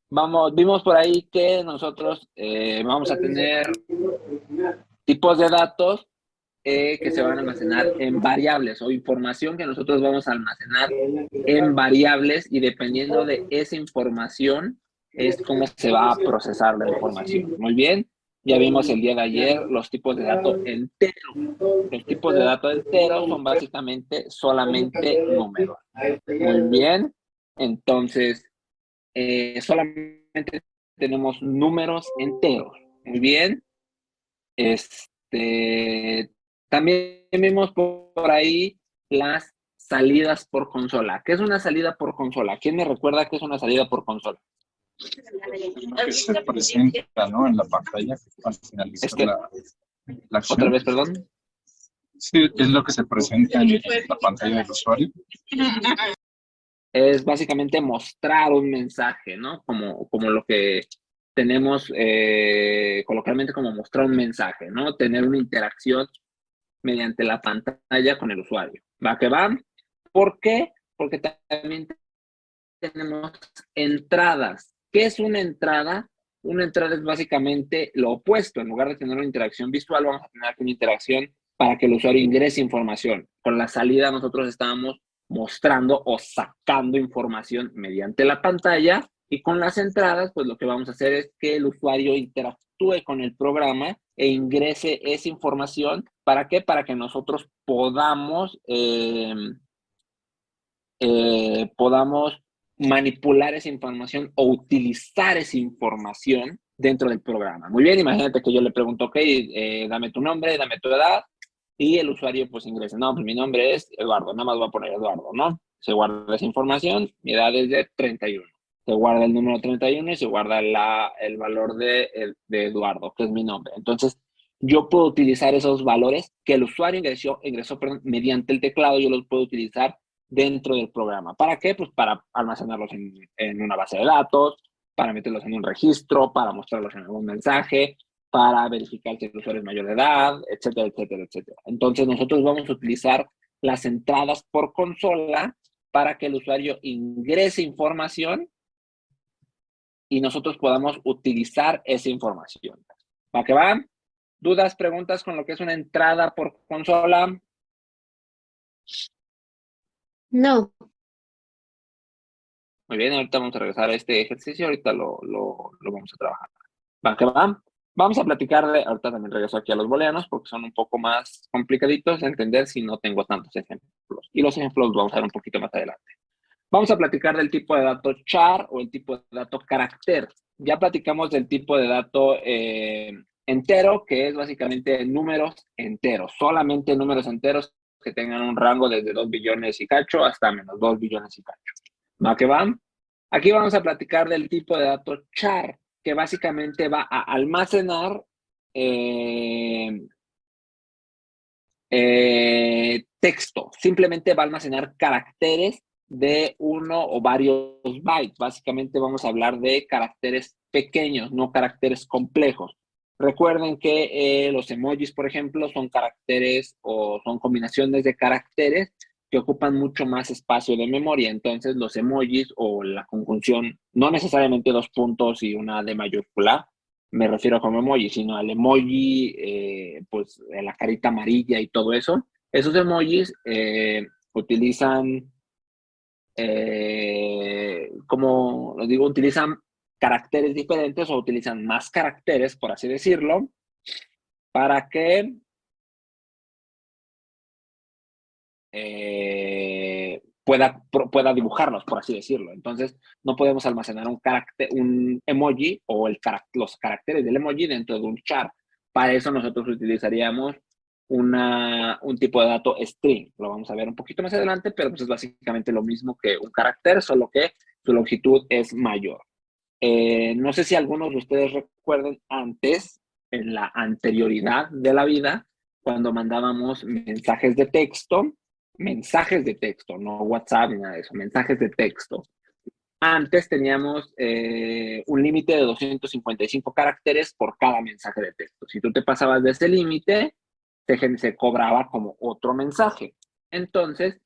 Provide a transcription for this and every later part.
vimos por ahí que nosotros vamos a tener tipos de datos que se van a almacenar en variables o información que nosotros vamos a almacenar en variables y dependiendo de esa información es cómo se va a procesar la información. Muy bien, ya vimos el día de ayer los tipos de datos enteros. Los tipos de datos enteros son básicamente solamente números. Muy bien, entonces solamente tenemos números enteros. Muy bien, también vimos por ahí las salidas por consola. ¿Qué es una salida por consola? ¿Quién me recuerda qué es una salida por consola? Que se presenta, ¿no? En la pantalla al finalizar la Otra acción. vez, perdón. Sí, es lo que se presenta en la pantalla del usuario. Es básicamente mostrar un mensaje, ¿no? Como lo que tenemos coloquialmente como mostrar un mensaje, ¿no? Tener una interacción mediante la pantalla con el usuario. ¿Va que va? ¿Por qué? Porque también tenemos entradas. ¿Qué es una entrada? Una entrada es básicamente lo opuesto. En lugar de tener una interacción visual, vamos a tener una interacción para que el usuario ingrese información. Con la salida nosotros estábamos mostrando o sacando información mediante la pantalla y con las entradas, pues lo que vamos a hacer es que el usuario interactúe con el programa e ingrese esa información. ¿Para qué? Para que nosotros podamos manipular esa información o utilizar esa información dentro del programa. Muy bien, imagínate que yo le pregunto, ok, dame tu nombre, dame tu edad, y el usuario pues ingresa, no, pues mi nombre es Eduardo, nada más voy a poner Eduardo, ¿no? Se guarda esa información, mi edad es de 31. Se guarda el número 31 y se guarda el valor de Eduardo, que es mi nombre. Entonces, yo puedo utilizar esos valores que el usuario ingresó mediante el teclado, yo los puedo utilizar dentro del programa. ¿Para qué? Pues para almacenarlos en una base de datos, para meterlos en un registro, para mostrarlos en algún mensaje, para verificar si el usuario es mayor de edad, etcétera, etcétera, etcétera. Entonces nosotros vamos a utilizar las entradas por consola para que el usuario ingrese información y nosotros podamos utilizar esa información. ¿Va que va? ¿Dudas, preguntas con lo que es una entrada por consola? No. Muy bien, ahorita vamos a regresar a este ejercicio, ahorita lo vamos a trabajar. ¿Va que va? Vamos a platicar de, ahorita también regreso aquí a los booleanos porque son un poco más complicaditos de entender si no tengo tantos ejemplos. Y los ejemplos los vamos a ver un poquito más adelante. Vamos a platicar del tipo de dato char o el tipo de dato carácter. Ya platicamos del tipo de dato entero, que es básicamente números enteros, solamente números enteros que tengan un rango desde 2 billones y cacho hasta menos 2 billones y cacho. ¿Va que va? Aquí vamos a platicar del tipo de dato char, que básicamente va a almacenar texto. Simplemente va a almacenar caracteres de uno o varios bytes. Básicamente vamos a hablar de caracteres pequeños, no caracteres complejos. Recuerden que los emojis, por ejemplo, son caracteres o son combinaciones de caracteres que ocupan mucho más espacio de memoria. Entonces, los emojis o la conjunción, no necesariamente dos puntos y una D mayúscula, me refiero como emoji, sino al emoji, pues la carita amarilla y todo eso. Esos emojis utilizan, como lo digo, utilizan caracteres diferentes o utilizan más caracteres, por así decirlo, para que pueda dibujarlos, por así decirlo. Entonces, no podemos almacenar un emoji o los caracteres del emoji dentro de un char. Para eso nosotros utilizaríamos un tipo de dato string. Lo vamos a ver un poquito más adelante, pero pues es básicamente lo mismo que un carácter, solo que su longitud es mayor. No sé si algunos de ustedes recuerden antes, en la anterioridad de la vida, cuando mandábamos mensajes de texto, no WhatsApp ni nada de eso, mensajes de texto. Antes teníamos un límite de 255 caracteres por cada mensaje de texto. Si tú te pasabas de ese límite, se cobraba como otro mensaje. Entonces,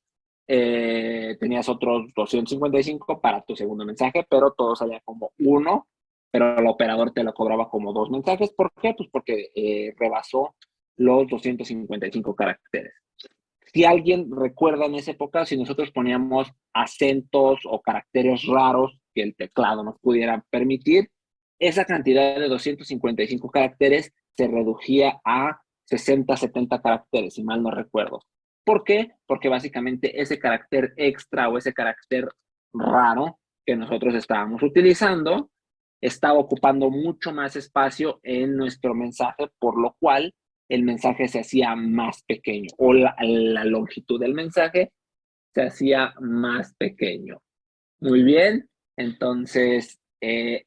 tenías otros 255 para tu segundo mensaje, pero todo salía como 1, pero el operador te lo cobraba como 2 mensajes. ¿Por qué? Pues porque rebasó los 255 caracteres. Si alguien recuerda en esa época, si nosotros poníamos acentos o caracteres raros que el teclado nos pudiera permitir, esa cantidad de 255 caracteres se reducía a 60, 70 caracteres, si mal no recuerdo. ¿Por qué? Porque básicamente ese carácter extra o ese carácter raro que nosotros estábamos utilizando estaba ocupando mucho más espacio en nuestro mensaje, por lo cual el mensaje se hacía más pequeño o la longitud del mensaje se hacía más pequeño. Muy bien, entonces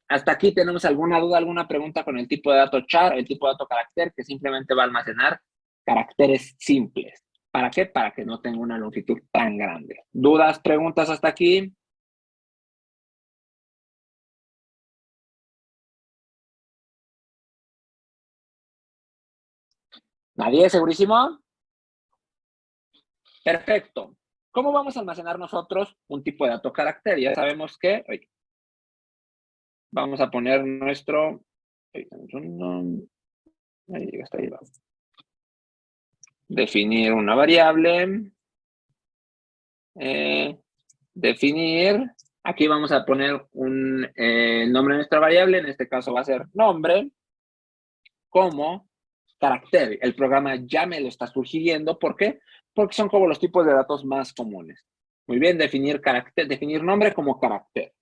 hasta aquí tenemos alguna duda, alguna pregunta con el tipo de dato char, el tipo de dato carácter que simplemente va a almacenar caracteres simples. ¿Para qué? Para que no tenga una longitud tan grande. ¿Dudas, preguntas hasta aquí? ¿Nadie? ¿Segurísimo? Perfecto. ¿Cómo vamos a almacenar nosotros un tipo de dato carácter? Ya sabemos que vamos a poner nuestro... Ahí está, ahí va. Definir una variable. Definir. Aquí vamos a poner un nombre de nuestra variable. En este caso va a ser nombre. Como carácter. El programa ya me lo está sugiriendo. ¿Por qué? Porque son como los tipos de datos más comunes. Muy bien, definir carácter, definir nombre como carácter.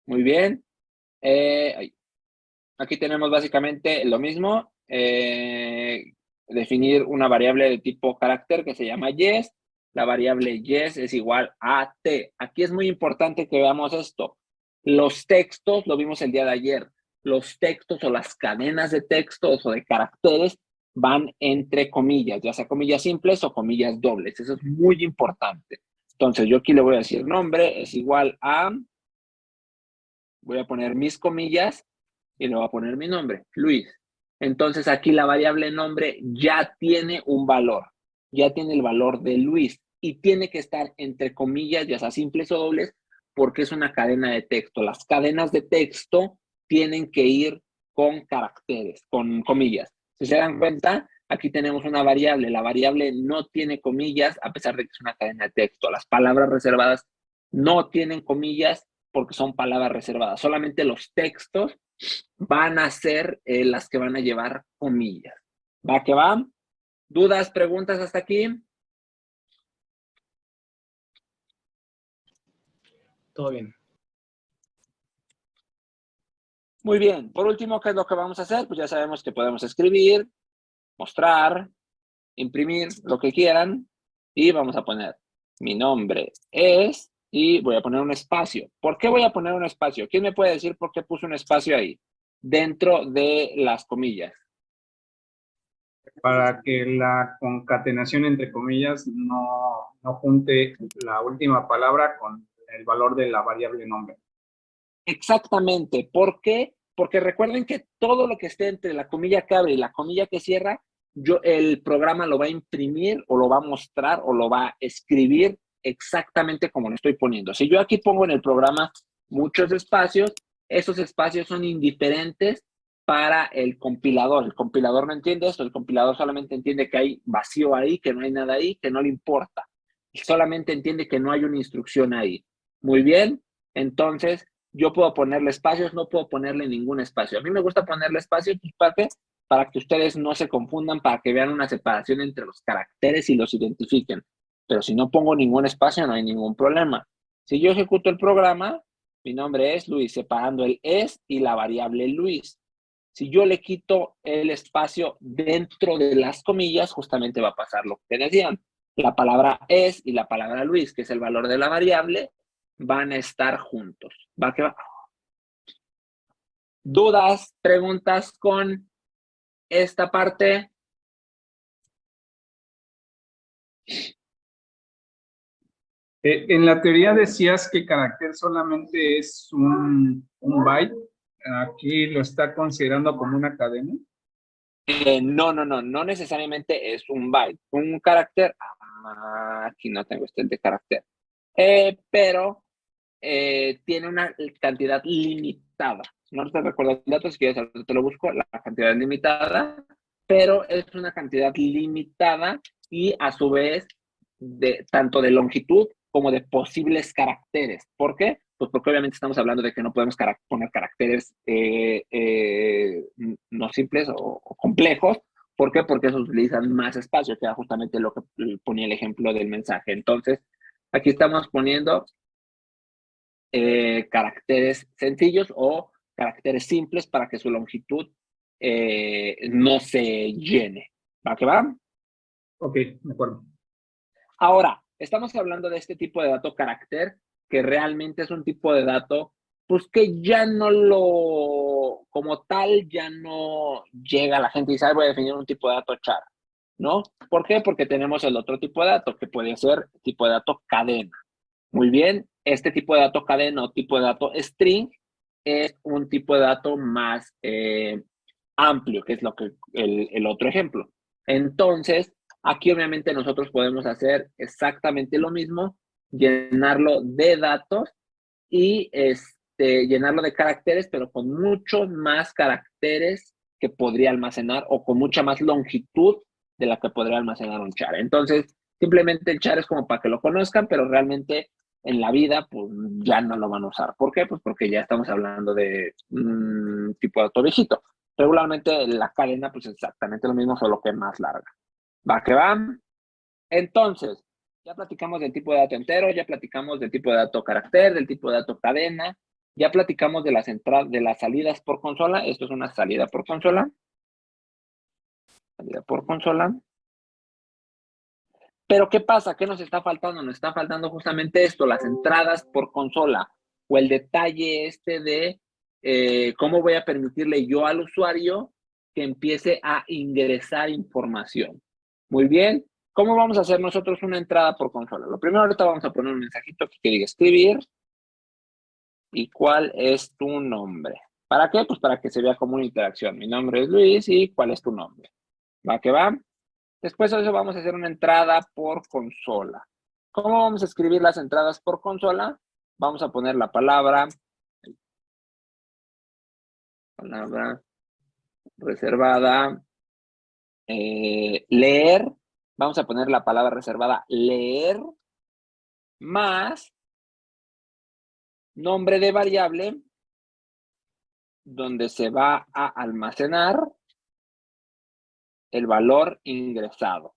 Muy bien. Aquí tenemos básicamente lo mismo. Definir una variable de tipo carácter que se llama yes. La variable yes es igual a t. Aquí es muy importante que veamos esto. Los textos, lo vimos el día de ayer, los textos o las cadenas de textos o de caracteres van entre comillas, ya sea comillas simples o comillas dobles. Eso es muy importante. Entonces, yo aquí le voy a decir nombre es igual a, voy a poner mis comillas y le voy a poner mi nombre, Luis. Entonces, aquí la variable nombre ya tiene un valor, ya tiene el valor de Luis y tiene que estar entre comillas, ya sea simples o dobles, porque es una cadena de texto. Las cadenas de texto tienen que ir con caracteres, con comillas. Si se dan cuenta, aquí tenemos una variable. La variable no tiene comillas a pesar de que es una cadena de texto. Las palabras reservadas no tienen comillas porque son palabras reservadas. Solamente los textos van a ser las que van a llevar comillas. ¿Va que va? ¿Dudas, preguntas hasta aquí? Todo bien. Muy bien. Por último, ¿qué es lo que vamos a hacer? Pues ya sabemos que podemos escribir, mostrar, imprimir, lo que quieran. Y vamos a poner mi nombre es y voy a poner un espacio. ¿Por qué voy a poner un espacio? ¿Quién me puede decir por qué puse un espacio ahí? Dentro de las comillas. Para que la concatenación entre comillas no junte la última palabra con el valor de la variable nombre. Exactamente. ¿Por qué? Porque recuerden que todo lo que esté entre la comilla que abre y la comilla que cierra, el programa lo va a imprimir o lo va a mostrar o lo va a escribir exactamente como lo estoy poniendo. Si yo aquí pongo en el programa muchos espacios, esos espacios son indiferentes para el compilador. El compilador no entiende esto, el compilador solamente entiende que hay vacío ahí, que no hay nada ahí, que no le importa. Solamente entiende que no hay una instrucción ahí. Muy bien, entonces yo puedo ponerle espacios, no puedo ponerle ningún espacio. A mí me gusta ponerle espacios para que ustedes no se confundan, para que vean una separación entre los caracteres y los identifiquen. Pero si no pongo ningún espacio, no hay ningún problema. Si yo ejecuto el programa, mi nombre es Luis, separando el es y la variable Luis. Si yo le quito el espacio dentro de las comillas, justamente va a pasar lo que decían. La palabra es y la palabra Luis, que es el valor de la variable, van a estar juntos. ¿Va que va? ¿Dudas, preguntas con esta parte? En la teoría decías que carácter solamente es un byte. Aquí lo está considerando como una cadena. No necesariamente es un byte. Un carácter, Aquí no tengo este de carácter. Pero tiene una cantidad limitada. No te recuerdo el dato, si quieres te lo busco, la cantidad es limitada, pero es una cantidad limitada y a su vez tanto de longitud como de posibles caracteres. ¿Por qué? Pues porque obviamente estamos hablando de que no podemos poner caracteres no simples o complejos. ¿Por qué? Porque esos utilizan más espacio, que era justamente lo que ponía el ejemplo del mensaje. Entonces, aquí estamos poniendo caracteres sencillos o caracteres simples para que su longitud no se llene. ¿Va que va? Ok, de acuerdo. Ahora, estamos hablando de este tipo de dato carácter, que realmente es un tipo de dato, pues que ya no como tal, ya no llega a la gente y dice, voy a definir un tipo de dato char, ¿no? ¿Por qué? Porque tenemos el otro tipo de dato, que puede ser tipo de dato cadena. Muy bien, este tipo de dato cadena o tipo de dato string es un tipo de dato más amplio, que es lo que el otro ejemplo. Entonces, aquí obviamente nosotros podemos hacer exactamente lo mismo, llenarlo de datos y llenarlo de caracteres, pero con muchos más caracteres que podría almacenar o con mucha más longitud de la que podría almacenar un char. Entonces, simplemente el char es como para que lo conozcan, pero realmente en la vida, pues ya no lo van a usar. ¿Por qué? Pues porque ya estamos hablando de un tipo de dato viejito. Regularmente la cadena, pues exactamente lo mismo, solo que más larga. ¿Va que va? Entonces, ya platicamos del tipo de dato entero, ya platicamos del tipo de dato carácter, del tipo de dato cadena, ya platicamos de las entradas, de las salidas por consola. Esto es una salida por consola. Salida por consola. Pero ¿qué pasa? ¿Qué nos está faltando? Nos está faltando justamente esto, las entradas por consola o el detalle de cómo voy a permitirle yo al usuario que empiece a ingresar información. Muy bien. ¿Cómo vamos a hacer nosotros una entrada por consola? Lo primero, ahorita vamos a poner un mensajito que diga escribir. ¿Y cuál es tu nombre? ¿Para qué? Pues para que se vea como una interacción. Mi nombre es Luis y ¿cuál es tu nombre? ¿Va que va? Después de eso vamos a hacer una entrada por consola. ¿Cómo vamos a escribir las entradas por consola? Vamos a poner la palabra reservada, leer. Vamos a poner la palabra reservada leer más nombre de variable donde se va a almacenar el valor ingresado.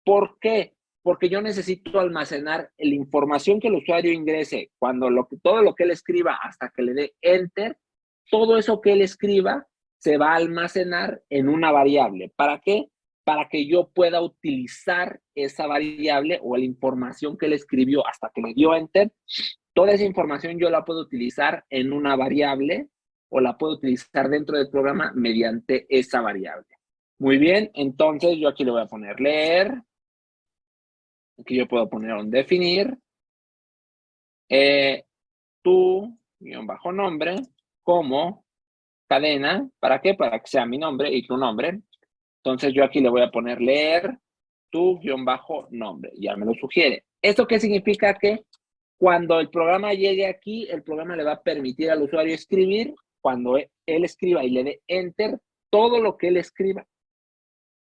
¿Por qué? Porque yo necesito almacenar la información que el usuario ingrese cuando todo lo que él escriba hasta que le dé enter, todo eso que él escriba se va a almacenar en una variable. ¿Para qué? Para que yo pueda utilizar esa variable o la información que él escribió hasta que le dio enter. Toda esa información yo la puedo utilizar en una variable o la puedo utilizar dentro del programa mediante esa variable. Muy bien, entonces yo aquí le voy a poner leer. Aquí yo puedo poner un definir tu -nombre como cadena. ¿Para qué? Para que sea mi nombre y tu nombre. Entonces yo aquí le voy a poner leer tu -nombre. Ya me lo sugiere. ¿Esto qué significa? Que cuando el programa llegue aquí, el programa le va a permitir al usuario escribir. Cuando él escriba y le dé enter, todo lo que él escriba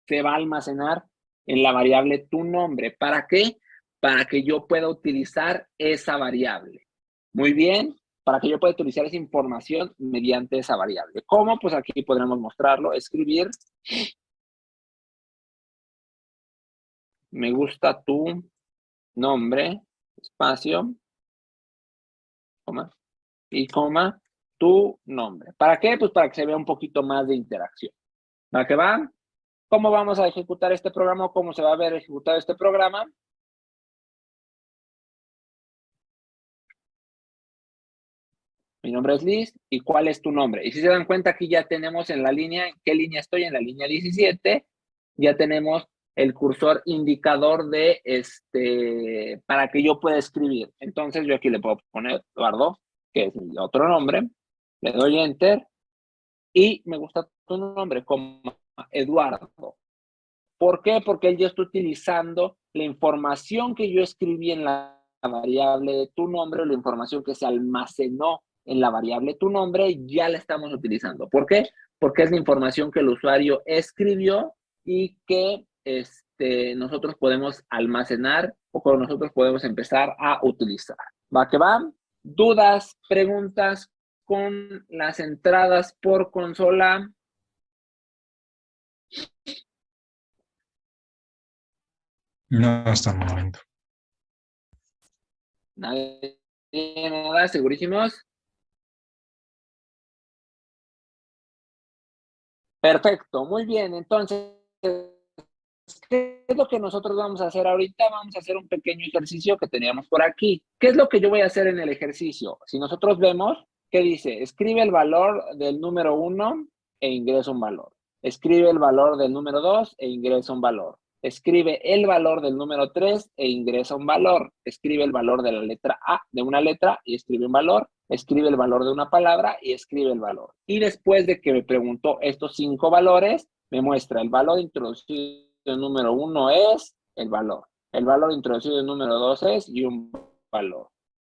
se va a almacenar en la variable tu nombre. ¿Para qué? Para que yo pueda utilizar esa variable. Muy bien, para que yo pueda utilizar esa información mediante esa variable. ¿Cómo? Pues aquí podremos mostrarlo. Escribir. Me gusta tu nombre, espacio, coma, y coma, tu nombre. ¿Para qué? Pues para que se vea un poquito más de interacción. ¿Va que va? ¿Cómo vamos a ejecutar este programa? ¿Cómo se va a ver ejecutado este programa? Mi nombre es Liz, ¿y cuál es tu nombre? Y si se dan cuenta, aquí ya tenemos en la línea, ¿en qué línea estoy? En la línea 17, ya tenemos el cursor indicador para que yo pueda escribir. Entonces yo aquí le puedo poner Eduardo, que es mi otro nombre, le doy Enter, y me gusta tu nombre como Eduardo. ¿Por qué? Porque él ya está utilizando la información que yo escribí en la variable de tu nombre, o la información que se almacenó en la variable tu nombre, ya la estamos utilizando. ¿Por qué? Porque es la información que el usuario escribió y que nosotros podemos almacenar o que nosotros podemos empezar a utilizar. ¿Va que va? ¿Dudas, preguntas con las entradas por consola? No, hasta el momento. Nadie, nada, segurísimos. Perfecto, muy bien. Entonces, ¿qué es lo que nosotros vamos a hacer ahorita? Vamos a hacer un pequeño ejercicio que teníamos por aquí. ¿Qué es lo que yo voy a hacer en el ejercicio? Si nosotros vemos, ¿qué dice? Escribe el valor del número 1 e ingresa un valor. Escribe el valor del número 2 e ingresa un valor. Escribe el valor del número 3 e ingresa un valor. Escribe el valor de la letra A de una letra y escribe un valor. Escribe el valor de una palabra y escribe el valor. Y después de que me preguntó estos 5 valores, me muestra el valor introducido número 1 es el valor introducido número 2 es y un valor.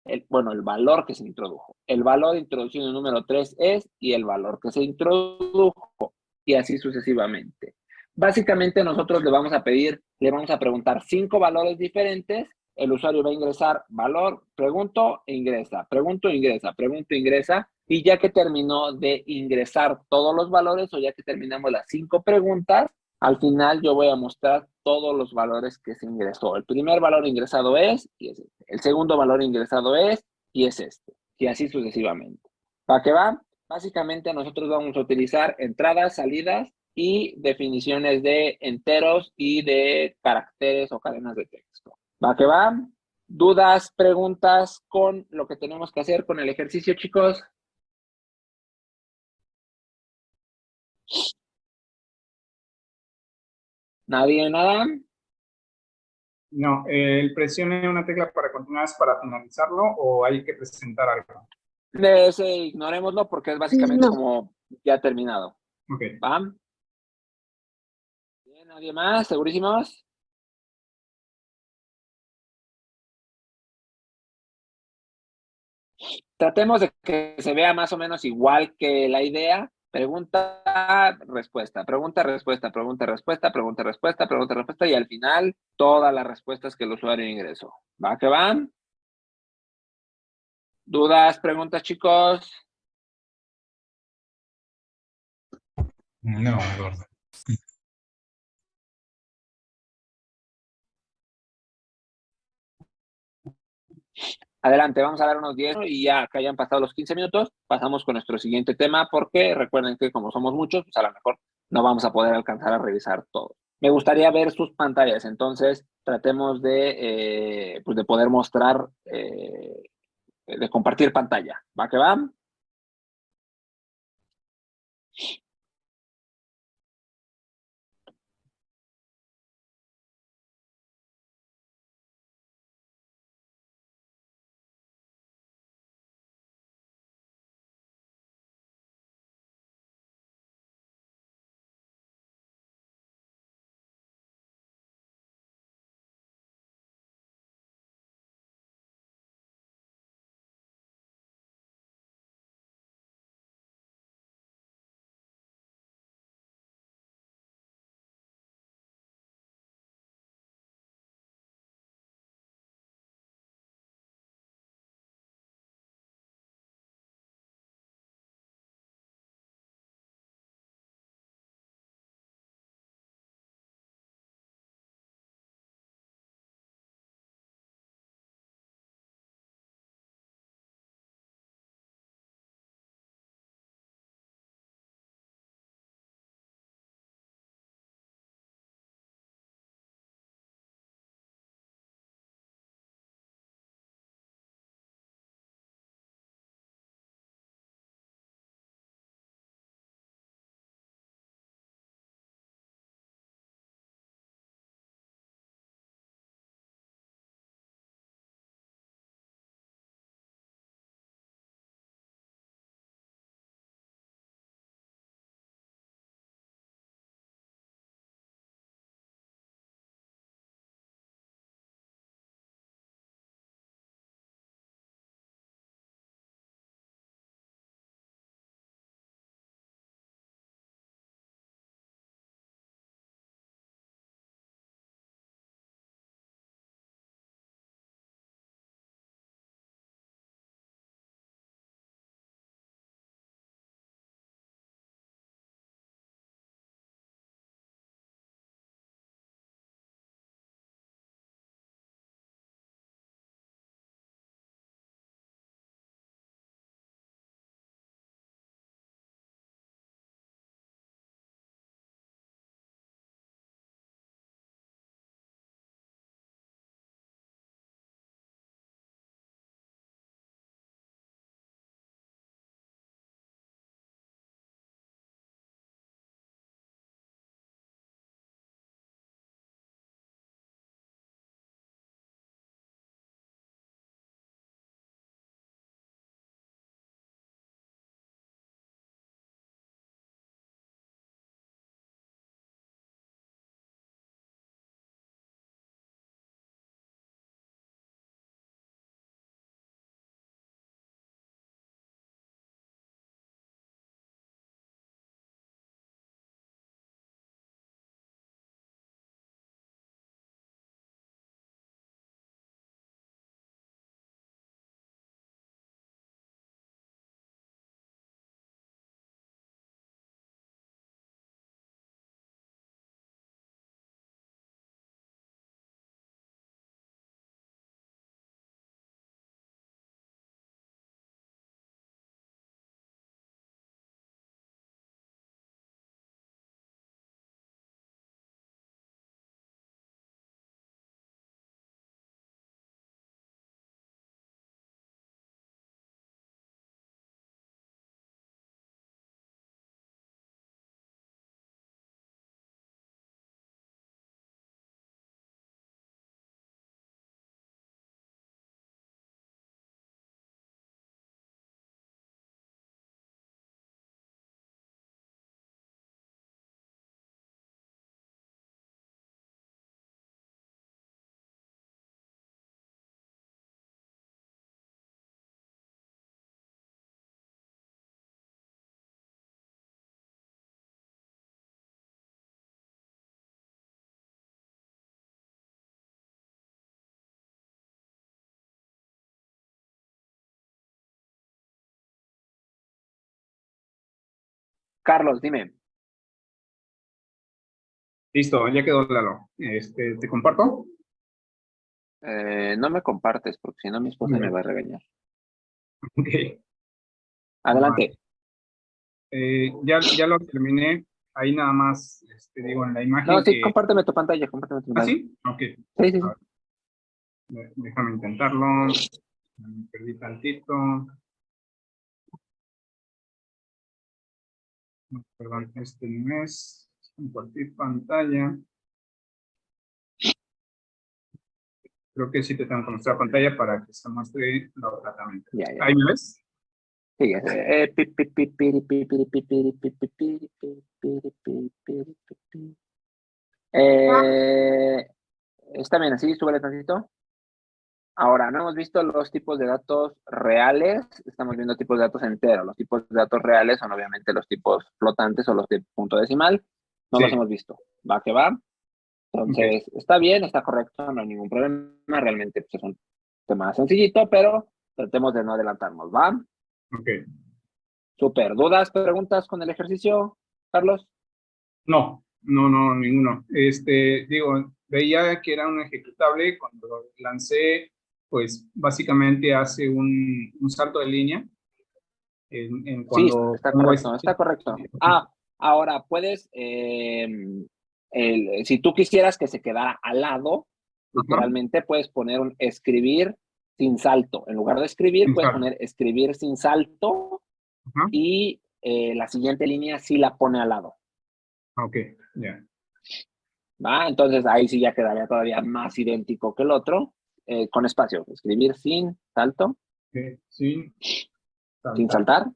El valor que se introdujo. El valor introducido número 3 es y el valor que se introdujo. Y así sucesivamente. Básicamente nosotros le vamos a preguntar 5 valores diferentes. El usuario va a ingresar valor, pregunto e ingresa, pregunto e ingresa, pregunto e ingresa. Y ya que terminó de ingresar todos los valores o ya que terminamos las 5 preguntas, al final yo voy a mostrar todos los valores que se ingresó. El primer valor ingresado es, y es este. El segundo valor ingresado es, y es este. Y así sucesivamente. ¿Para qué va? Básicamente nosotros vamos a utilizar entradas, salidas y definiciones de enteros y de caracteres o cadenas de texto. ¿Va que va? ¿Dudas, preguntas con lo que tenemos que hacer con el ejercicio, chicos? ¿Nadie, nada? No, presione una tecla para continuar para finalizarlo o hay que presentar algo. Ignorémoslo porque es básicamente como ya terminado. Ok. ¿Va? Bien, ¿nadie más? ¿Segurísimos? Tratemos de que se vea más o menos igual que la idea. Pregunta, respuesta, pregunta, respuesta, pregunta, respuesta, pregunta, respuesta, pregunta, respuesta y al final todas las respuestas que el usuario ingresó. ¿Va que van? ¿Dudas, preguntas, chicos? No, Eduardo. Adelante, vamos a dar unos 10 y ya que hayan pasado los 15 minutos, pasamos con nuestro siguiente tema porque recuerden que como somos muchos, pues a lo mejor no vamos a poder alcanzar a revisar todo. Me gustaría ver sus pantallas, entonces tratemos pues de poder mostrar, de compartir pantalla. ¿Va que va? Carlos, dime. Listo, ya quedó Lalo. ¿Te comparto? No me compartes, porque si no mi esposa me va a regañar. Ok. Adelante. Ya lo terminé. Ahí nada más, digo, en la No, imagen sí, que... compárteme tu pantalla, compárteme tu ¿Ah, pantalla. sí? Ok. Sí, sí, A sí. ver, déjame intentarlo. Me perdí tantito. No, perdón, este no es. Compartir pantalla. Creo que sí te tengo que mostrar pantalla para que se muestre la otra también. Ya, ya. ¿Ahí me ves? Sí, está bien así, súbele tantito. Ahora, no hemos visto los tipos de datos reales, estamos viendo tipos de datos enteros. Los tipos de datos reales son obviamente los tipos flotantes o los de punto decimal. No los Sí. hemos visto. Va que va. Ok. Entonces, está bien, está correcto, no hay ningún problema. Realmente pues, es un tema sencillito, pero tratemos de no adelantarnos, ¿va? Ok. Súper. ¿Dudas, preguntas con el ejercicio, Carlos? No, no, ninguno. Digo, veía que era un ejecutable cuando lo lancé, pues básicamente hace un salto de línea en Sí, cuando está pongo correcto, está correcto. Ah, ahora puedes, si tú quisieras que se quedara al lado, Ajá, literalmente puedes poner un escribir sin salto. En lugar de escribir, sin puedes salto. poner escribir sin salto Ajá, y la siguiente línea sí la pone al lado. ok, ya. ¿Va? Entonces ahí sí ya quedaría todavía más idéntico que el otro, con espacio. Escribir sin salto, Ok, sin sin saltar. saltar.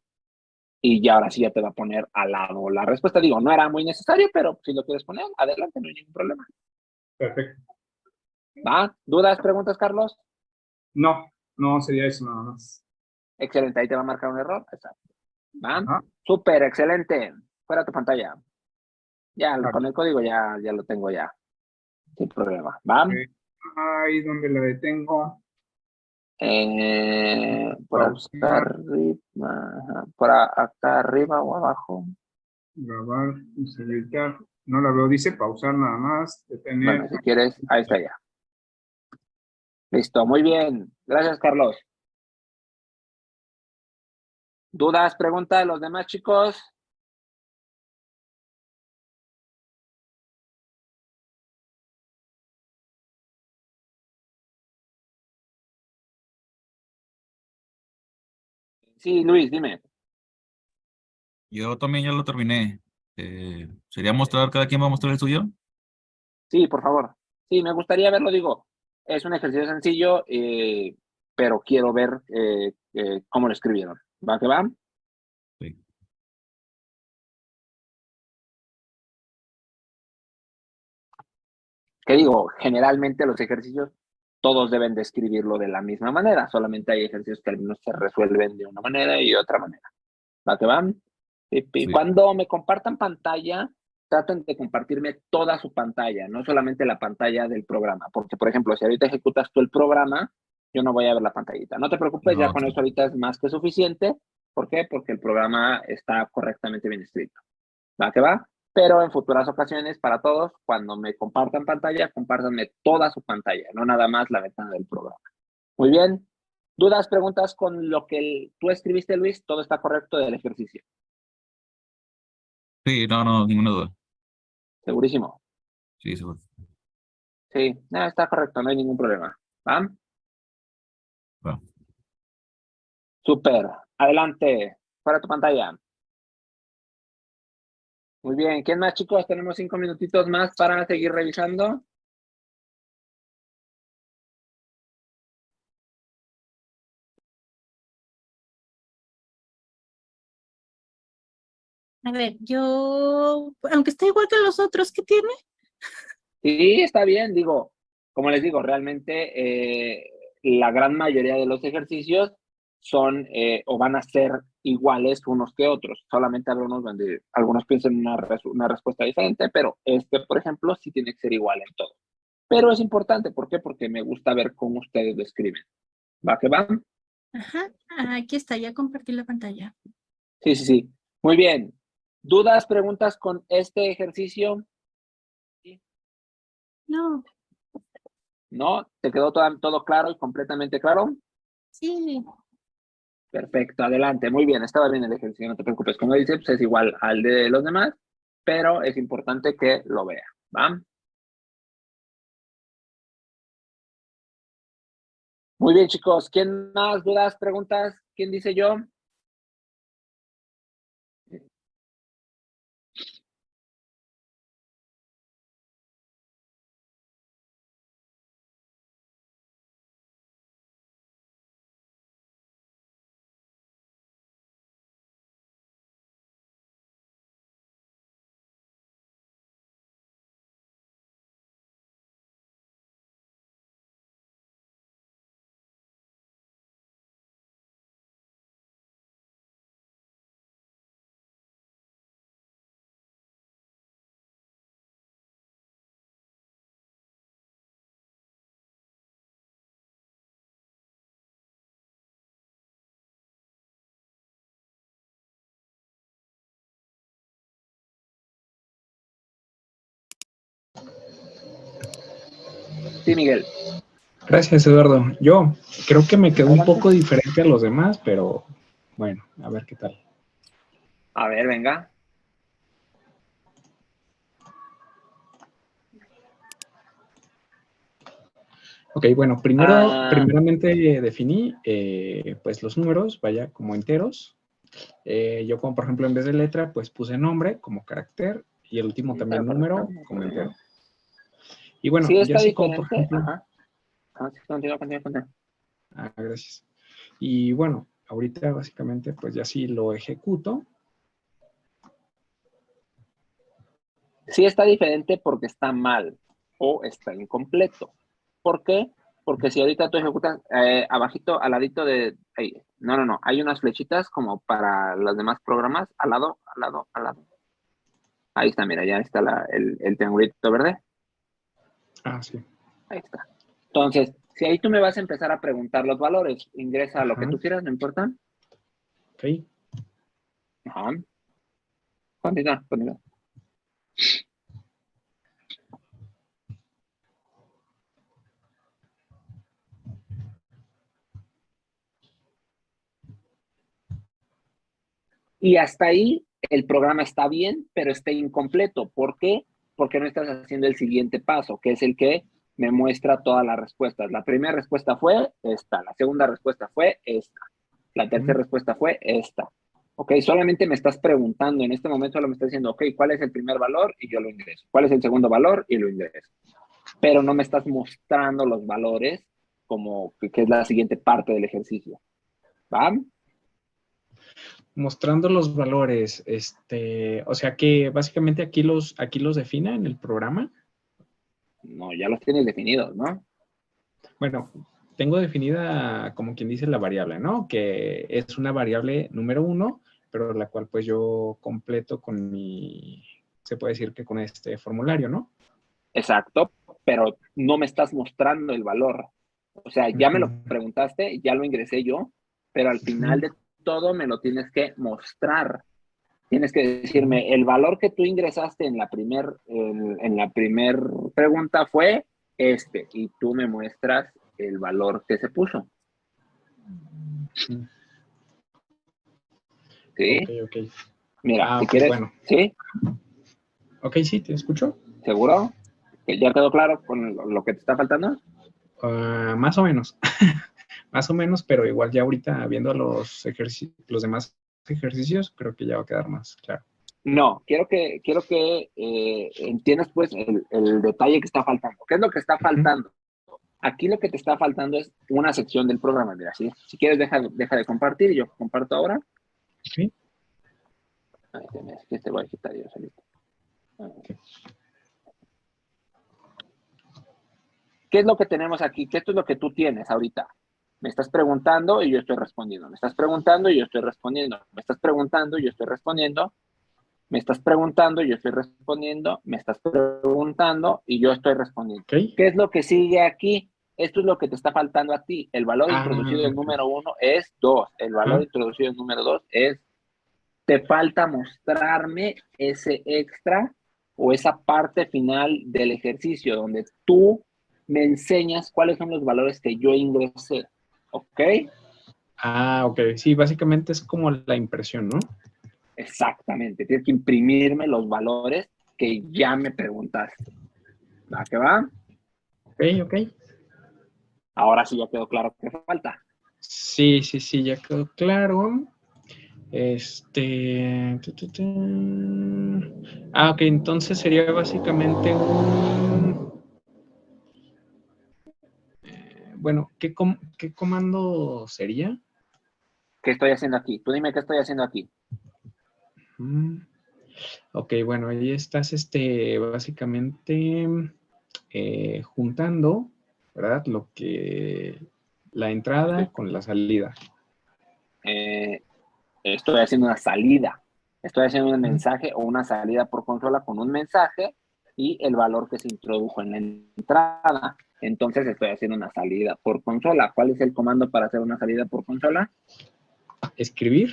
Y ya ahora sí ya te va a poner al lado la respuesta. Digo, no era muy necesario, pero si lo quieres poner, adelante, no hay ningún problema. Perfecto. ¿Va? ¿Dudas, preguntas, Carlos? No, no sería eso nada más. Excelente, ahí te va a marcar un error. Exacto. ¿Va? Ajá, Súper, excelente. Fuera tu pantalla. Ya, claro. con el código ya lo tengo ya, sin problema. ¿Va? Ahí donde la detengo. Por acá Pausar, arriba, acá arriba o abajo. grabar, editar. No la veo, dice pausar nada más, Bueno, detener. si quieres, ahí está ya. Listo, muy bien. Gracias, Carlos. ¿Dudas, preguntas de los demás chicos? Sí, Luis, dime. Yo también ya lo terminé. ¿Sería mostrar, cada quien va a mostrar el suyo? Sí, por favor. Sí, me gustaría verlo, digo. Es un ejercicio sencillo, pero quiero ver cómo lo escribieron. ¿Va que va? Sí. Que digo, generalmente los ejercicios todos deben de escribirlo de la misma manera, solamente hay ejercicios que algunos se resuelven de una manera y de otra manera. ¿Va que va? Sí. Cuando me compartan pantalla, traten de compartirme toda su pantalla, no solamente la pantalla del programa, porque por ejemplo, si ahorita ejecutas tú el programa, yo no voy a ver la pantallita. No te preocupes, ya No, con eso ahorita es más que suficiente. ¿Por qué? Porque el programa está correctamente bien escrito. ¿Va que va? Pero en futuras ocasiones, para todos, cuando me compartan pantalla, compártanme toda su pantalla, no nada más la ventana del programa. Muy bien. ¿Dudas, preguntas con lo que tú escribiste, Luis? Todo está correcto del ejercicio. sí, no, ninguna duda. Segurísimo. Sí, seguro. Sí, no, está correcto, no hay ningún problema. ¿Va? Bueno, Súper. Adelante. Fuera tu pantalla. Muy bien. ¿Quién más, chicos? Tenemos 5 minutitos más para seguir revisando. A ver, yo, aunque está igual que los otros, ¿qué tiene? Sí, está bien. Digo, como les digo, realmente la gran mayoría de los ejercicios son o van a ser iguales unos que otros. Solamente algunos donde algunos piensan una respuesta diferente, pero este, por ejemplo, sí tiene que ser igual en todo. Pero es importante, ¿por qué? Porque me gusta ver cómo ustedes lo escriben. ¿Va que va? Ajá, aquí está, ya compartí la pantalla. Sí, sí, sí. Muy bien. ¿Dudas, preguntas con este ejercicio? No, ¿No? ¿Te quedó todo claro y completamente claro? sí. Perfecto, adelante. Muy bien, estaba bien el ejercicio, no te preocupes. Como dice, pues es igual al de los demás, pero es importante que lo vea, ¿va? Muy bien, chicos. ¿Quién más? ¿Dudas, preguntas? ¿Quién dice yo? Sí, Miguel. Gracias, Eduardo. Yo creo que me quedó un Adelante. poco diferente a los demás, pero bueno, a ver qué tal. A ver, venga. Ok, bueno, primeramente definí pues los números, vaya, como enteros. Yo como por ejemplo en vez de letra, pues puse nombre como carácter y el último Sí, también está correcto. número como entero. Y bueno, Sí, ya está así como por diferente. ejemplo, Ajá. Ah, sí, continúa. gracias. Y bueno, ahorita básicamente pues ya sí lo ejecuto. Sí está diferente porque está mal o está incompleto. ¿Por qué? Porque si ahorita tú ejecutas abajito, al ladito de... no. Hay unas flechitas como para los demás programas. Al lado. Ahí está, mira, ya está el triangulito verde. Ah, sí. Ahí está. Entonces, si ahí tú me vas a empezar a preguntar los valores, ingresa lo que Ajá, tú quieras, no importa. ok. Ajá. Continúa. Y hasta ahí el programa está bien, pero está incompleto. ¿Por qué? Porque no estás haciendo el siguiente paso, que es el que me muestra todas las respuestas. La primera respuesta fue esta, la segunda respuesta fue esta, la tercera respuesta fue esta. Ok, solamente me estás preguntando, en este momento solo me estás diciendo, ok, ¿cuál es el primer valor? Y yo lo ingreso. ¿Cuál es el segundo valor? Y lo ingreso. Pero no me estás mostrando los valores como que es la siguiente parte del ejercicio. ¿Va? Mostrando los valores, o sea que básicamente aquí los define en el programa. No, ya los tienes definidos, ¿no? Bueno, tengo definida como quien dice la variable, ¿no? Que es una variable número 1, pero la cual pues yo completo con se puede decir que con este formulario, ¿no? Exacto, pero no me estás mostrando el valor. O sea, ya me lo preguntaste, ya lo ingresé yo, pero al final de todo me lo tienes que mostrar. Tienes que decirme, el valor que tú ingresaste en la primer pregunta fue este, y tú me muestras el valor que se puso. Ok, ¿Sí? ok. Mira, Ah, si ok, quieres, bueno. ¿sí? Ok, sí, te escucho. ¿Seguro? ¿Que ya quedó claro con lo que te está faltando? Más o menos. Más o menos, pero igual ya ahorita viendo los demás ejercicios, creo que ya va a quedar más claro. No, quiero que entiendas pues el detalle que está faltando. ¿Qué es lo que está faltando? Aquí lo que te está faltando es una sección del programa. Mira, si quieres deja de compartir y yo comparto ahora. Ok, Ay, que te voy a quitar yo solito. ¿Qué es lo que tenemos aquí? ¿Qué esto es lo que tú tienes ahorita? Me estás preguntando y yo estoy respondiendo. Me estás preguntando y yo estoy respondiendo. Me estás preguntando y yo estoy respondiendo. Me estás preguntando y yo estoy respondiendo. Me estás preguntando y yo estoy respondiendo. ok. ¿Qué es lo que sigue aquí? Esto es lo que te está faltando a ti. El valor introducido en Ok. número 1 es 2. El valor Ajá. introducido en número 2 es te falta mostrarme ese extra o esa parte final del ejercicio donde tú me enseñas cuáles son los valores que yo ingresé, ¿ok? Ah, ok. Sí, básicamente es como la impresión, ¿no? Exactamente, tienes que imprimirme los valores que ya me preguntaste. ¿Va que va? Ok, ok. Ahora sí ya quedó claro qué falta. Sí, sí, sí, ya quedó claro. Ah, ok, entonces sería básicamente un... bueno, ¿qué comando sería? ¿Qué estoy haciendo aquí? Tú dime qué estoy haciendo aquí. Mm, ok, bueno, ahí estás, básicamente juntando, ¿verdad? La entrada Estoy, con la salida. estoy haciendo una salida. Estoy haciendo un Mm, mensaje o una salida por consola con un mensaje y el valor que se introdujo en la entrada. Entonces estoy haciendo una salida por consola. ¿Cuál es el comando para hacer una salida por consola? Escribir.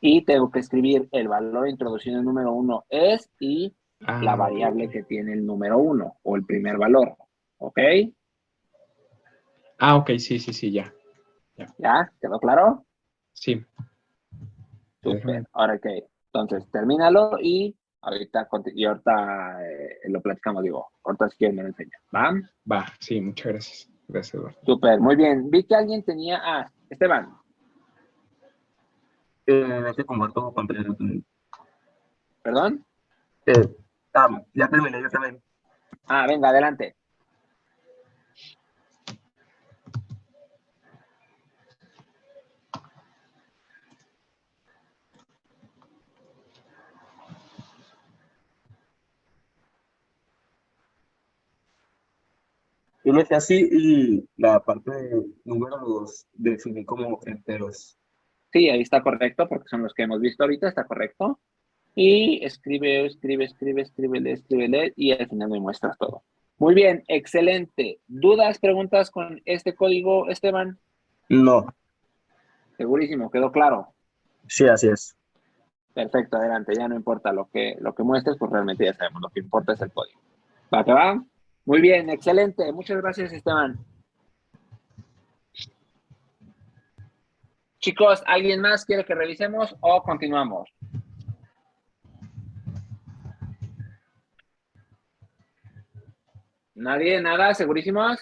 Y tengo que escribir el valor introducido en el número 1 es y la Ah, variable que tiene el número 1 o el primer valor. ¿Ok? ah, ok, sí, sí, sí, ya. ¿Ya? ¿Quedó claro? Sí, Súper. déjame. Ahora ok. Entonces, termínalo y ahorita lo platicamos, digo. Ahorita si quieres me lo enseñas. ¿Va? Va, sí, muchas gracias. Gracias, Eduardo. Súper. Muy bien. Vi que alguien tenía... Ah, Esteban. Te comparto pantalla. ¿Perdón? Eh, ya terminé yo también. Ah, venga, adelante. Yo lo dejé así y la parte de número los definí como enteros. Sí, ahí está correcto porque son los que hemos visto ahorita. Está correcto. Y escríbele y al final me muestras todo. Muy bien, excelente. ¿Dudas, preguntas con este código, Esteban? No, Segurísimo, quedó claro. sí, así es. Perfecto, adelante. Ya no importa lo que muestres, pues realmente ya sabemos. Lo que importa es el código. ¿Va que va? Muy bien, excelente. Muchas gracias, Esteban. Chicos, ¿alguien más quiere que revisemos o continuamos? ¿Nadie? ¿Nada? ¿Segurísimos?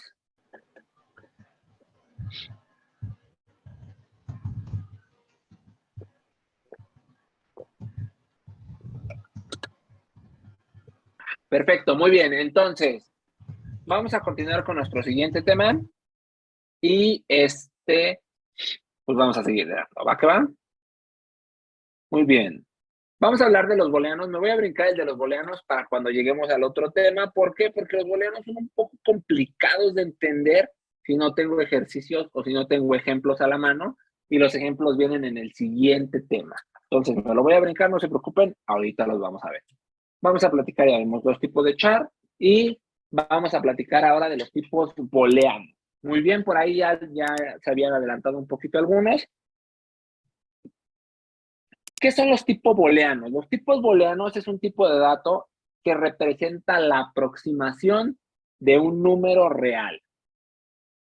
Perfecto, muy bien. Entonces, vamos a continuar con nuestro siguiente tema. Y pues vamos a seguir de dando. ¿Va que va? Muy bien. Vamos a hablar de los booleanos. Me voy a brincar el de los booleanos para cuando lleguemos al otro tema. ¿Por qué? Porque los booleanos son un poco complicados de entender si no tengo ejercicios o si no tengo ejemplos a la mano. Y los ejemplos vienen en el siguiente tema. Entonces, me lo voy a brincar, no se preocupen. Ahorita los vamos a ver. Vamos a platicar, ya vimos los tipos de char y vamos a platicar ahora de los tipos booleanos. Muy bien, por ahí ya se habían adelantado un poquito algunos. ¿Qué son los tipos booleanos? Los tipos booleanos es un tipo de dato que representa la aproximación de un número real.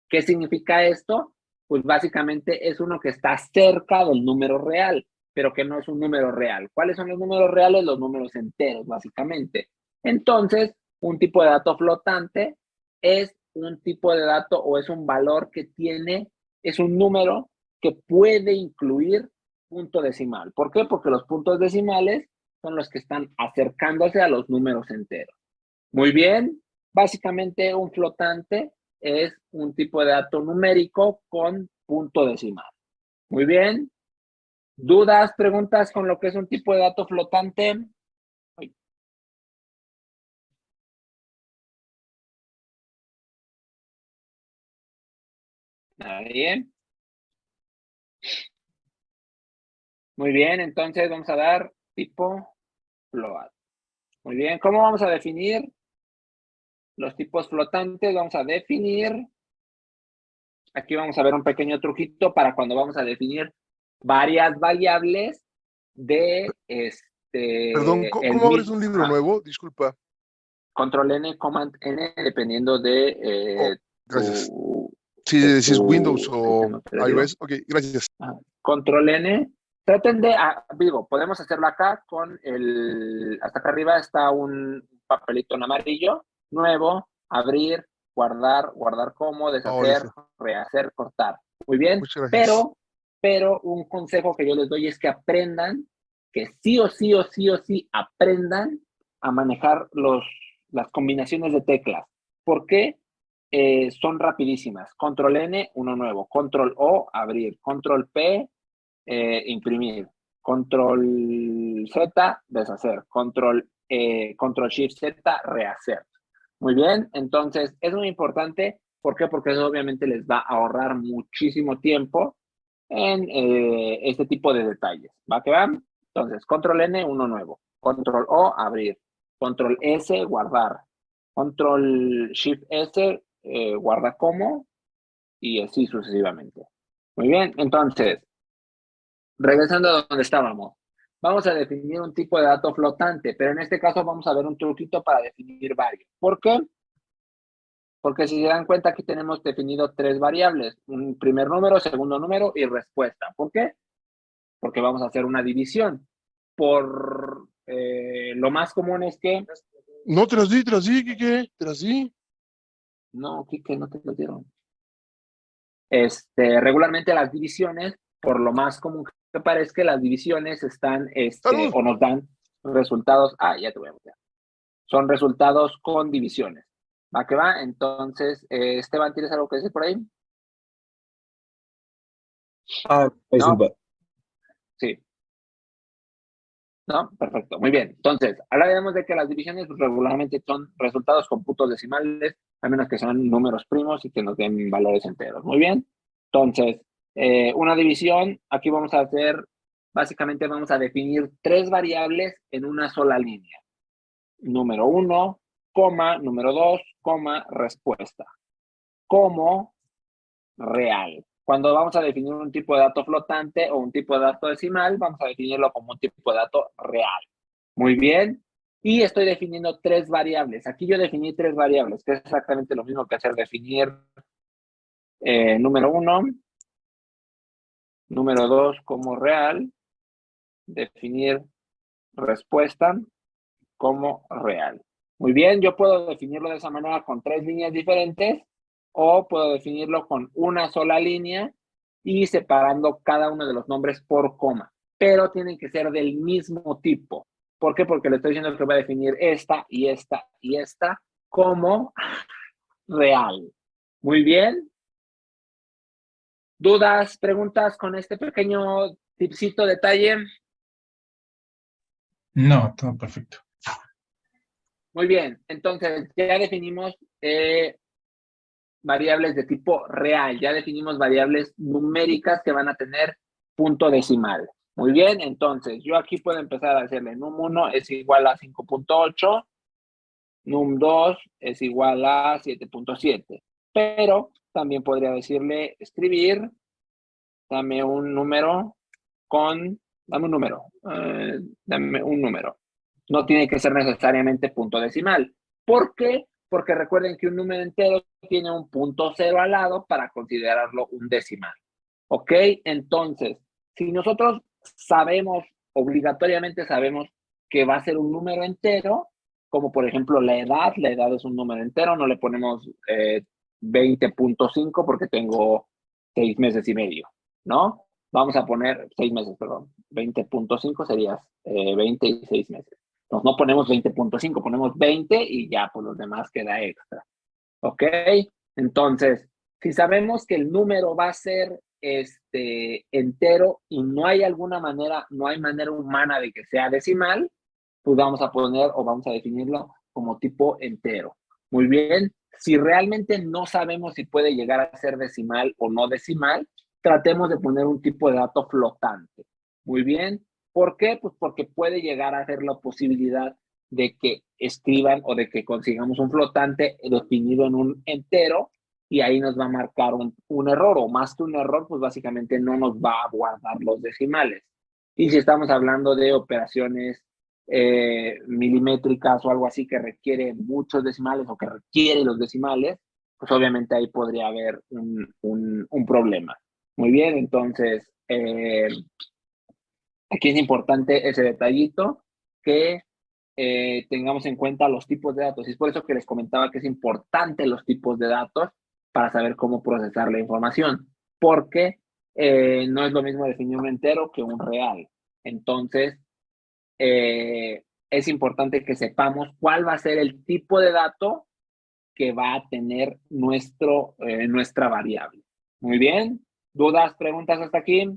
¿Qué significa esto? Pues básicamente es uno que está cerca del número real, pero que no es un número real. ¿Cuáles son los números reales? Los números enteros, básicamente. Entonces, un tipo de dato flotante es un tipo de dato o es un valor que tiene, es un número que puede incluir punto decimal. ¿Por qué? Porque los puntos decimales son los que están acercándose a los números enteros. Muy bien, básicamente un flotante es un tipo de dato numérico con punto decimal. Muy bien. ¿Dudas, preguntas con lo que es un tipo de dato flotante? ¿Nadie? Muy bien, entonces vamos a dar tipo float. Muy bien, ¿cómo vamos a definir los tipos flotantes? Vamos a definir, aquí vamos a ver un pequeño truquito para cuando vamos a definir varias variables de Perdón, el ¿cómo abres un libro mismo nuevo? Disculpa. control N, command N, dependiendo Oh, de gracias. tu, Si de decís Windows tu, ay, se o me perdió. iOS, ok, gracias. Control N. Traten de, digo, podemos hacerlo acá con hasta acá arriba está un papelito en amarillo, nuevo, abrir, guardar, guardar como, Oh, deshacer, listo. rehacer, cortar. Muy bien, Muchas gracias. pero un consejo que yo les doy es que aprendan, que sí o sí o sí o sí aprendan a manejar las combinaciones de teclas. ¿Por qué? Son rapidísimas. Control N, uno nuevo. Control O, abrir. Control P, imprimir. Control Z, deshacer. Control Shift Z, rehacer. Muy bien, entonces es muy importante. ¿Por qué? Porque eso obviamente les va a ahorrar muchísimo tiempo en este tipo de detalles. ¿Va que va? Entonces, Control N, uno nuevo. Control O, abrir. Control S, guardar. Control Shift S, guarda como, y así sucesivamente. Muy bien, entonces, regresando a donde estábamos. Vamos a definir un tipo de dato flotante, pero en este caso vamos a ver un truquito para definir varios. ¿Por qué? Porque si se dan cuenta, aquí tenemos definido tres variables. Un primer número, segundo número y respuesta. ¿Por qué? Porque vamos a hacer una división. Por lo más común es que... No, te las di, Kike, te las di. No, Kike, no te lo dieron. Regularmente las divisiones, por lo más común que parezca, las divisiones están, ¡Salud! o nos dan resultados. Ya te voy a mostrar. Son resultados con divisiones. ¿Va que va? Entonces, Esteban, ¿tienes algo que decir por ahí? Disculpa. Sí. ¿No? Perfecto, muy bien. Entonces, ahora vemos de que las divisiones regularmente son resultados con puntos decimales, a menos que sean números primos y que nos den valores enteros. Muy bien. Entonces, una división, aquí vamos a hacer, básicamente vamos a definir tres variables en una sola línea. Número 1, coma, número 2, coma, respuesta. Como real. Cuando vamos a definir un tipo de dato flotante o un tipo de dato decimal, vamos a definirlo como un tipo de dato real. Muy bien. Y estoy definiendo tres variables. Aquí yo definí tres variables, que es exactamente lo mismo que hacer definir número 1, número 2 como real, definir respuesta como real. Muy bien, yo puedo definirlo de esa manera con tres líneas diferentes o puedo definirlo con una sola línea y separando cada uno de los nombres por coma, pero tienen que ser del mismo tipo. ¿Por qué? Porque le estoy diciendo que voy a definir esta y esta y esta como real. Muy bien. ¿Dudas, preguntas con este pequeño tipcito, detalle? No, todo perfecto. Muy bien, entonces ya definimos variables de tipo real, ya definimos variables numéricas que van a tener punto decimal. Muy bien, entonces yo aquí puedo empezar a hacerle num1 es igual a 5.8, num2 es igual a 7.7, pero también podría decirle escribir, dame un número dame un número. No tiene que ser necesariamente punto decimal. ¿Por qué? Porque recuerden que un número entero tiene un punto cero al lado para considerarlo un decimal. ¿Ok? Entonces, si nosotros obligatoriamente sabemos que va a ser un número entero, como por ejemplo la edad es un número entero, no le ponemos 20.5 porque tengo 6 meses y medio, ¿no? Vamos a poner 6 meses, perdón. 20.5 sería 20 y 6 meses. Entonces no ponemos 20.5, ponemos 20 y ya por los demás queda extra. ¿Ok? Entonces, si sabemos que el número va a ser entero y no hay manera humana de que sea decimal, pues vamos a poner o vamos a definirlo como tipo entero. Muy bien. Si realmente no sabemos si puede llegar a ser decimal o no decimal, tratemos de poner un tipo de dato flotante. Muy bien. ¿Por qué? Pues porque puede llegar a ser la posibilidad de que escriban o de que consigamos un flotante definido en un entero y ahí nos va a marcar un error, o más que un error, pues básicamente no nos va a guardar los decimales. Y si estamos hablando de operaciones milimétricas o algo así que requiere muchos decimales o que requiere los decimales, pues obviamente ahí podría haber un problema. Muy bien, entonces aquí es importante ese detallito que tengamos en cuenta los tipos de datos. Y es por eso que les comentaba que es importante los tipos de datos para saber cómo procesar la información, porque no es lo mismo definir un entero que un real. Entonces, es importante que sepamos cuál va a ser el tipo de dato que va a tener nuestra variable. Muy bien. ¿Dudas, preguntas hasta aquí?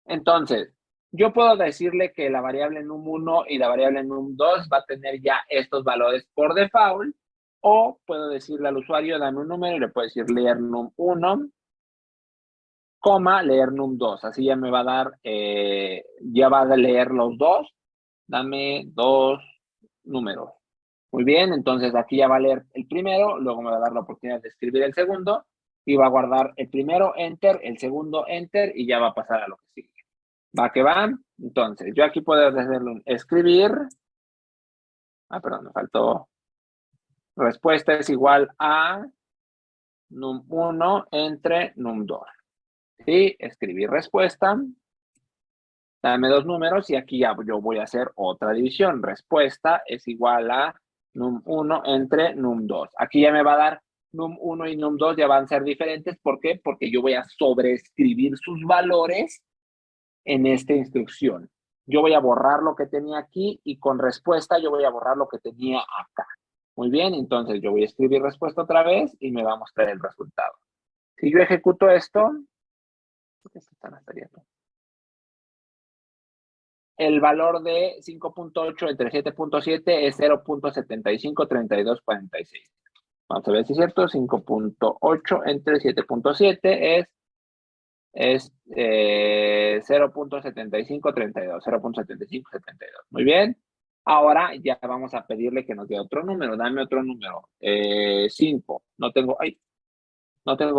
Entonces, yo puedo decirle que la variable num1 y la variable num2 va a tener ya estos valores por default, o puedo decirle al usuario, dame un número, y le puedo decir leer num1, coma, leer num2. Así ya me va a dar, ya va a leer los dos. Dame dos números. Muy bien, entonces aquí ya va a leer el primero, luego me va a dar la oportunidad de escribir el segundo, y va a guardar el primero, enter, el segundo, enter, y ya va a pasar a lo que sigue. ¿Va que va? Entonces, yo aquí puedo hacerlo escribir. Perdón, me faltó. Respuesta es igual a num1 entre num2. ¿Sí? Escribir respuesta. Dame dos números y aquí ya yo voy a hacer otra división. Respuesta es igual a num1 entre num2. Aquí ya me va a dar num1 y num2, ya van a ser diferentes. ¿Por qué? Porque yo voy a sobreescribir sus valores en esta instrucción. Yo voy a borrar lo que tenía aquí y con respuesta yo voy a borrar lo que tenía acá. Muy bien, entonces yo voy a escribir respuesta otra vez y me va a mostrar el resultado. Si yo ejecuto esto, ¿por qué se están hasta el valor de 5.8 entre 7.7 es 0.753246. Vamos a ver si es cierto. 5.8 entre 7.7 es 0.7532, 0.7572. Muy bien. Ahora ya vamos a pedirle que nos dé otro número. Dame otro número. 5. No tengo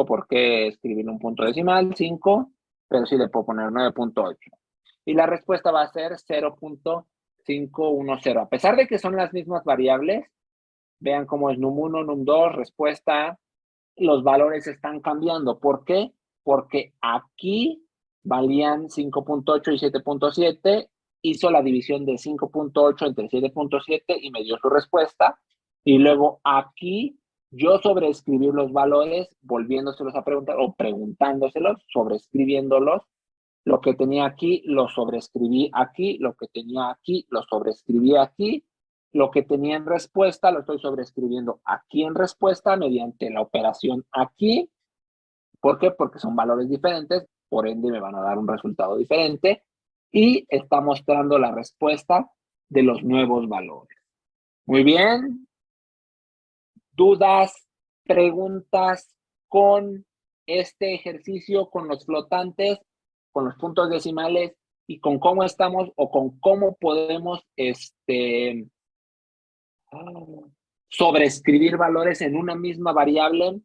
por qué escribir un punto decimal, 5, pero sí le puedo poner 9.8. Y la respuesta va a ser 0.510. A pesar de que son las mismas variables, vean cómo es num1, num2, respuesta, los valores están cambiando. ¿Por qué? Porque aquí valían 5.8 y 7.7, hizo la división de 5.8 entre 7.7 y me dio su respuesta. Y luego aquí yo sobreescribí los valores, volviéndoselos a preguntar o preguntándoselos, sobreescribiéndolos. Lo que tenía aquí lo sobreescribí aquí, lo que tenía aquí lo sobreescribí aquí, lo que tenía en respuesta lo estoy sobreescribiendo aquí en respuesta mediante la operación aquí. ¿Por qué? Porque son valores diferentes, por ende me van a dar un resultado diferente y está mostrando la respuesta de los nuevos valores. Muy bien. ¿Dudas, preguntas con este ejercicio, con los flotantes, con los puntos decimales y con cómo estamos o con cómo podemos sobreescribir valores en una misma variable?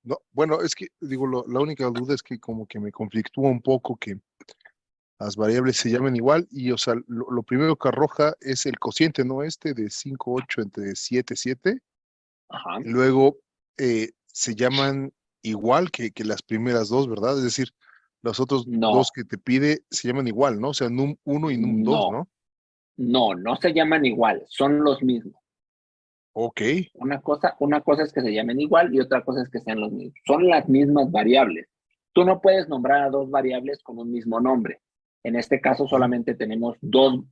No, bueno, es que digo, la única duda es que como que me conflictúa un poco que las variables se llamen igual y, o sea, lo primero que arroja es el cociente, ¿no? De 5,8 entre 7,7. Ajá. Luego se llaman igual que las primeras dos, ¿verdad? Es decir, los otros No. dos que te pide se llaman igual, ¿no? O sea, num1 y num2, ¿no? No se llaman igual, son los mismos. Ok. Una cosa es que se llamen igual y otra cosa es que sean los mismos. Son las mismas variables. Tú no puedes nombrar a dos variables con un mismo nombre. En este caso solamente tenemos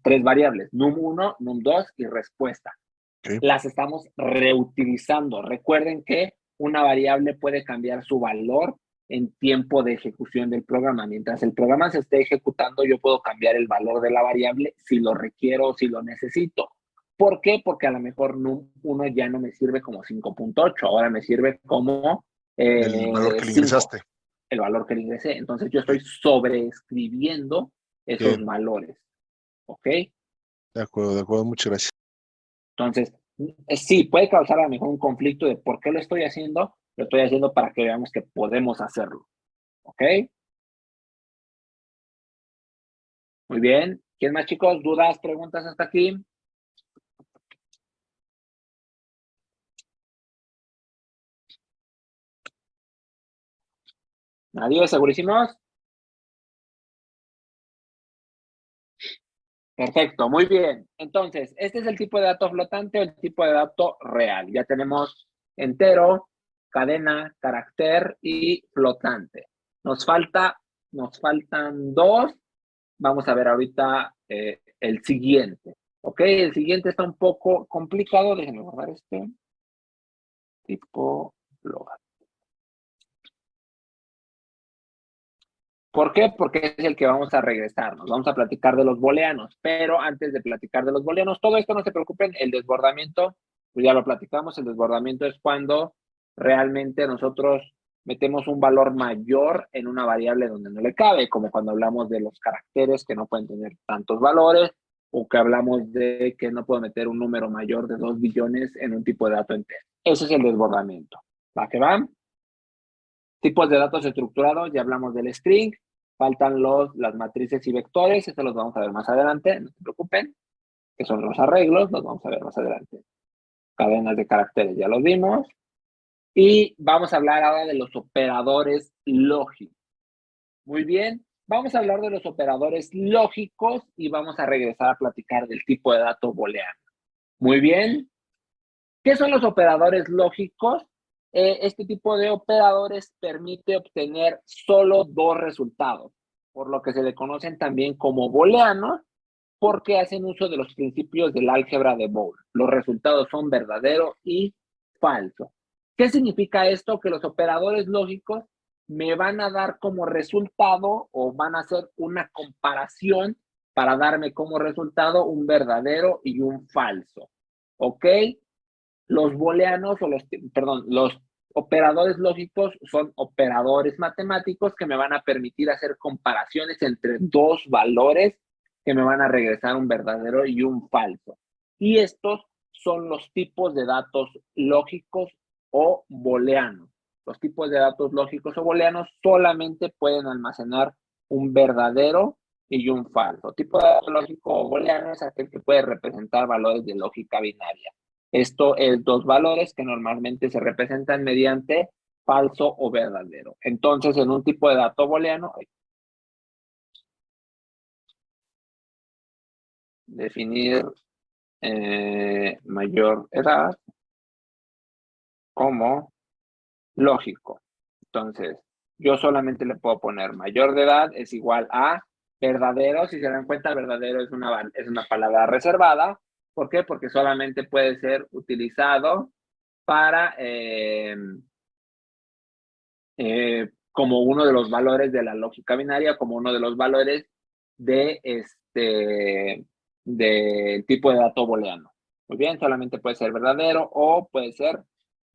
tres variables, num1, num2 y respuesta. Okay. Las estamos reutilizando. Recuerden que una variable puede cambiar su valor en tiempo de ejecución del programa. Mientras el programa se esté ejecutando, yo puedo cambiar el valor de la variable si lo requiero o si lo necesito. ¿Por qué? Porque a lo mejor num1 ya no me sirve como 5.8, ahora me sirve como El valor que le 5, ingresaste. el valor que le ingresé. Entonces yo estoy sobreescribiendo esos valores. ¿Ok? De acuerdo, muchas gracias. Entonces, Sí, puede causar a lo mejor un conflicto de por qué lo estoy haciendo para que veamos que podemos hacerlo. ¿Ok? Muy bien. ¿Quién más, chicos? ¿Dudas, preguntas hasta aquí? ¿Nadie? ¿Segurísimos? Perfecto, muy bien. Entonces, este es el tipo de dato flotante o el tipo de dato real. Ya tenemos entero, cadena, carácter y flotante. Nos faltan dos. Vamos a ver ahorita el siguiente. Ok, el siguiente está un poco complicado. Déjenme guardar este. Tipo float. ¿Por qué? Porque es el que vamos a regresar. Nos vamos a platicar de los booleanos. Pero antes de platicar de los booleanos, todo esto no se preocupen. El desbordamiento, pues ya lo platicamos. El desbordamiento es cuando realmente nosotros metemos un valor mayor en una variable donde no le cabe, como cuando hablamos de los caracteres que no pueden tener tantos valores, o que hablamos de que no puedo meter un número mayor de 2 billones en un tipo de dato entero. Ese es el desbordamiento. ¿Va que va? Tipos de datos estructurados, ya hablamos del string, faltan las matrices y vectores, estos los vamos a ver más adelante, no se preocupen, que son los arreglos, los vamos a ver más adelante. Cadenas de caracteres, ya los vimos. Y vamos a hablar ahora de los operadores lógicos. Muy bien, vamos a hablar de los operadores lógicos y vamos a regresar a platicar del tipo de dato booleano. Muy bien. ¿Qué son los operadores lógicos? Este tipo de operadores permite obtener solo dos resultados, por lo que se le conocen también como booleanos, porque hacen uso de los principios del álgebra de Boole. Los resultados son verdadero y falso. ¿Qué significa esto? Que los operadores lógicos me van a dar como resultado o van a hacer una comparación para darme como resultado un verdadero y un falso. ¿Ok? Los booleanos o los operadores lógicos son operadores matemáticos que me van a permitir hacer comparaciones entre dos valores que me van a regresar un verdadero y un falso. Y estos son los tipos de datos lógicos o booleanos. Los tipos de datos lógicos o booleanos solamente pueden almacenar un verdadero y un falso. Tipo de dato lógico o booleano es aquel que puede representar valores de lógica binaria. Esto es dos valores que normalmente se representan mediante falso o verdadero. Entonces, en un tipo de dato booleano, definir mayor edad como lógico. Entonces, yo solamente le puedo poner mayor de edad es igual a verdadero. Si se dan cuenta, verdadero es una palabra reservada. ¿Por qué? Porque solamente puede ser utilizado para como uno de los valores de la lógica binaria, como uno de los valores de del tipo de dato booleano. Muy bien, solamente puede ser verdadero o puede ser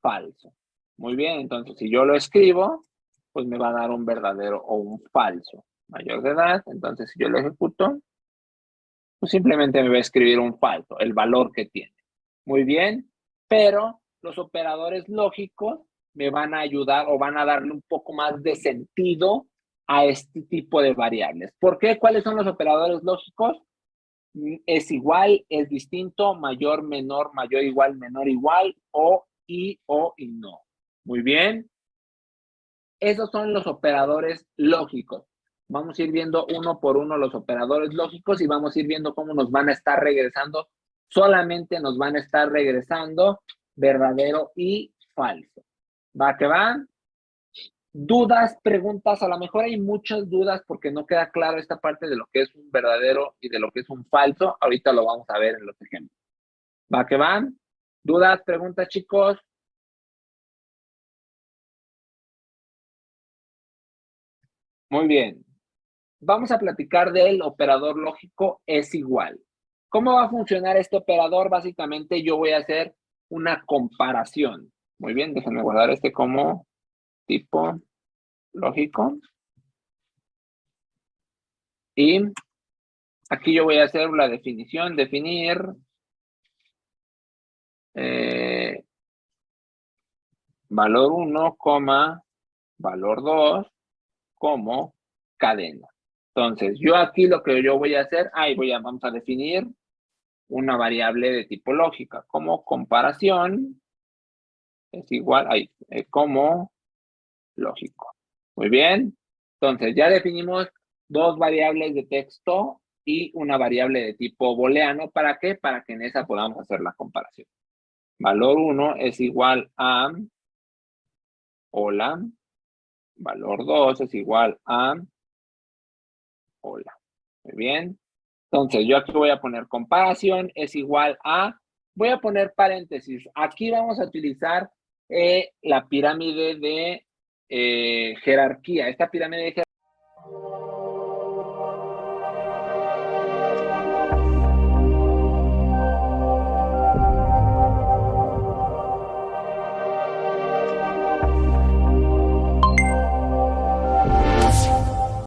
falso. Muy bien, entonces si yo lo escribo, pues me va a dar un verdadero o un falso. Mayor de edad, entonces si yo lo ejecuto, pues simplemente me va a escribir un falso, el valor que tiene. Muy bien, pero los operadores lógicos me van a ayudar o van a darle un poco más de sentido a este tipo de variables. ¿Por qué? ¿Cuáles son los operadores lógicos? Es igual, es distinto, mayor, menor, mayor, igual, menor, igual, o y no. Muy bien. Esos son los operadores lógicos. Vamos a ir viendo uno por uno los operadores lógicos y vamos a ir viendo cómo nos van a estar regresando. Solamente nos van a estar regresando verdadero y falso. ¿Va que va? Dudas, preguntas, a lo mejor hay muchas dudas porque no queda claro esta parte de lo que es un verdadero y de lo que es un falso. Ahorita lo vamos a ver en los ejemplos. ¿Va que van? ¿Dudas, preguntas, chicos? Muy bien. Vamos a platicar del operador lógico es igual. ¿Cómo va a funcionar este operador? Básicamente yo voy a hacer una comparación. Muy bien, déjenme guardar este como tipo lógico. Y aquí yo voy a hacer la definición, definir valor 1, valor 2 como cadena. Entonces, yo aquí lo que yo voy a hacer, vamos a definir una variable de tipo lógica, como comparación es igual, como lógico. Muy bien. Entonces, ya definimos dos variables de texto y una variable de tipo booleano. ¿Para qué? Para que en esa podamos hacer la comparación. Valor 1 es igual a hola. Valor 2 es igual a hola. Muy bien. Entonces, yo aquí voy a poner comparación es igual a, voy a poner paréntesis. Aquí vamos a utilizar la pirámide de jerarquía. Esta pirámide de jerarquía